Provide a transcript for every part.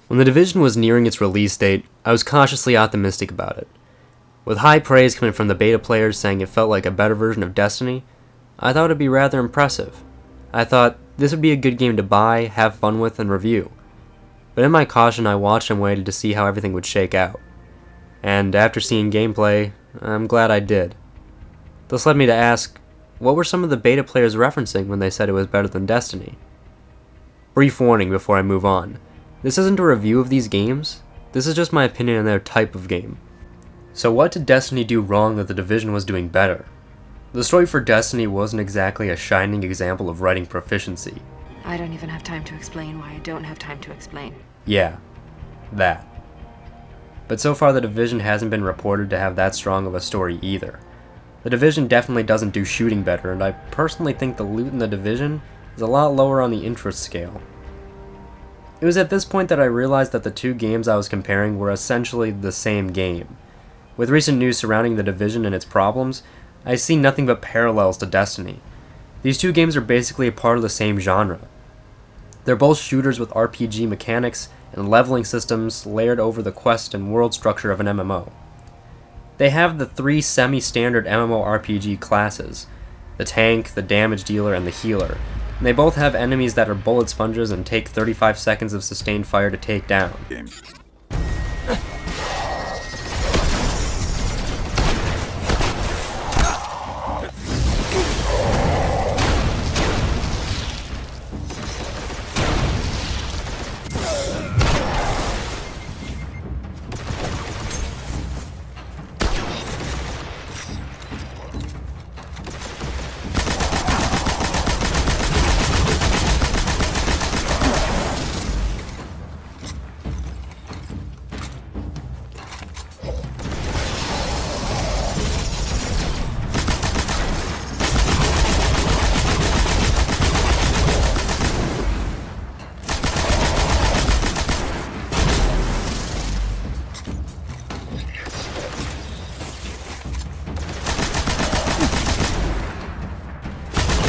When The Division was nearing its release date, I was cautiously optimistic about it. With high praise coming from the beta players saying it felt like a better version of Destiny, I thought it'd be rather impressive. I thought this would be a good game to buy, have fun with, and review. But in my caution, I watched and waited to see how everything would shake out. And after seeing gameplay, I'm glad I did. This led me to ask, what were some of the beta players referencing when they said it was better than Destiny? Brief warning before I move on. This isn't a review of these games, this is just my opinion on their type of game. So what did Destiny do wrong that The Division was doing better? The story for Destiny wasn't exactly a shining example of writing proficiency. I don't even have time to explain why I don't have time to explain. Yeah, that. But so far The Division hasn't been reported to have that strong of a story either. The Division definitely doesn't do shooting better, and I personally think the loot in The Division is a lot lower on the interest scale. It was at this point that I realized that the two games I was comparing were essentially the same game. With recent news surrounding The Division and its problems, I see nothing but parallels to Destiny. These two games are basically a part of the same genre. They're both shooters with RPG mechanics and leveling systems layered over the quest and world structure of an MMO. They have the three semi-standard MMORPG classes, the tank, the damage dealer, and the healer, and they both have enemies that are bullet sponges and take 35 seconds of sustained fire to take down.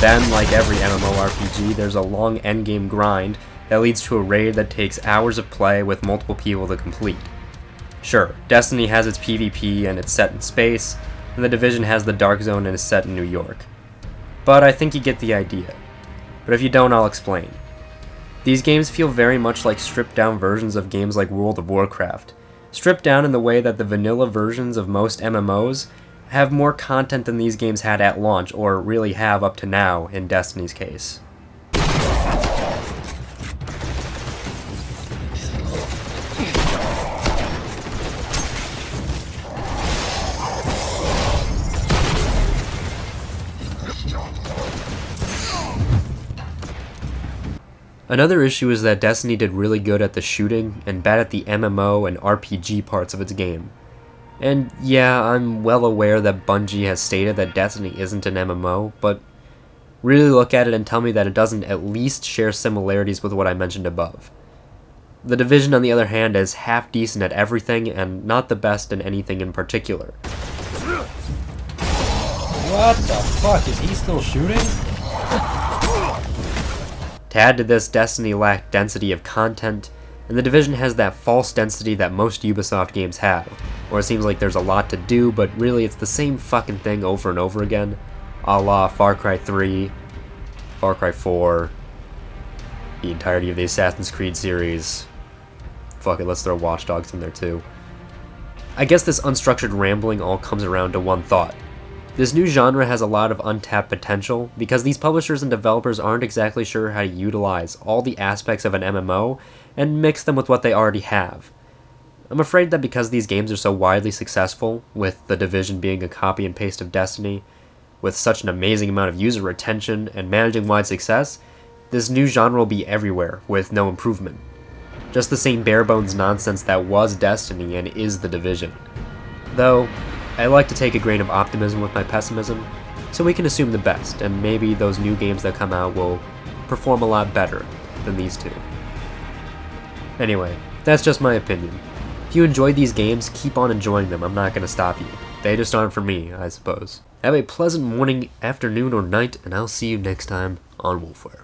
Then, like every MMORPG, there's a long endgame grind that leads to a raid that takes hours of play with multiple people to complete. Sure, Destiny has its PvP and it's set in space, and The Division has the Dark Zone and is set in New York. But I think you get the idea. But if you don't, I'll explain. These games feel very much like stripped down versions of games like World of Warcraft. Stripped down in the way that the vanilla versions of most MMOs have more content than these games had at launch, or really have up to now in Destiny's case. Another issue is that Destiny did really good at the shooting and bad at the MMO and RPG parts of its game. And yeah, I'm well aware that Bungie has stated that Destiny isn't an MMO, but really look at it and tell me that it doesn't at least share similarities with what I mentioned above. The Division, on the other hand, is half decent at everything and not the best in anything in particular. What the fuck, is he still shooting? To add to this, Destiny lacked density of content, and The Division has that false density that most Ubisoft games have, where it seems like there's a lot to do, but really it's the same fucking thing over and over again, a la Far Cry 3, Far Cry 4, the entirety of the Assassin's Creed series. Fuck it, let's throw Watch Dogs in there too. I guess this unstructured rambling all comes around to one thought. This new genre has a lot of untapped potential because these publishers and developers aren't exactly sure how to utilize all the aspects of an MMO and mix them with what they already have. I'm afraid that because these games are so widely successful, with The Division being a copy and paste of Destiny, with such an amazing amount of user retention and managing wide success, this new genre will be everywhere with no improvement. Just the same bare-bones nonsense that was Destiny and is The Division. Though, I like to take a grain of optimism with my pessimism, so we can assume the best, and maybe those new games that come out will perform a lot better than these two. Anyway, that's just my opinion. If you enjoyed these games, keep on enjoying them, I'm not going to stop you. They just aren't for me, I suppose. Have a pleasant morning, afternoon, or night, and I'll see you next time on Wolfware.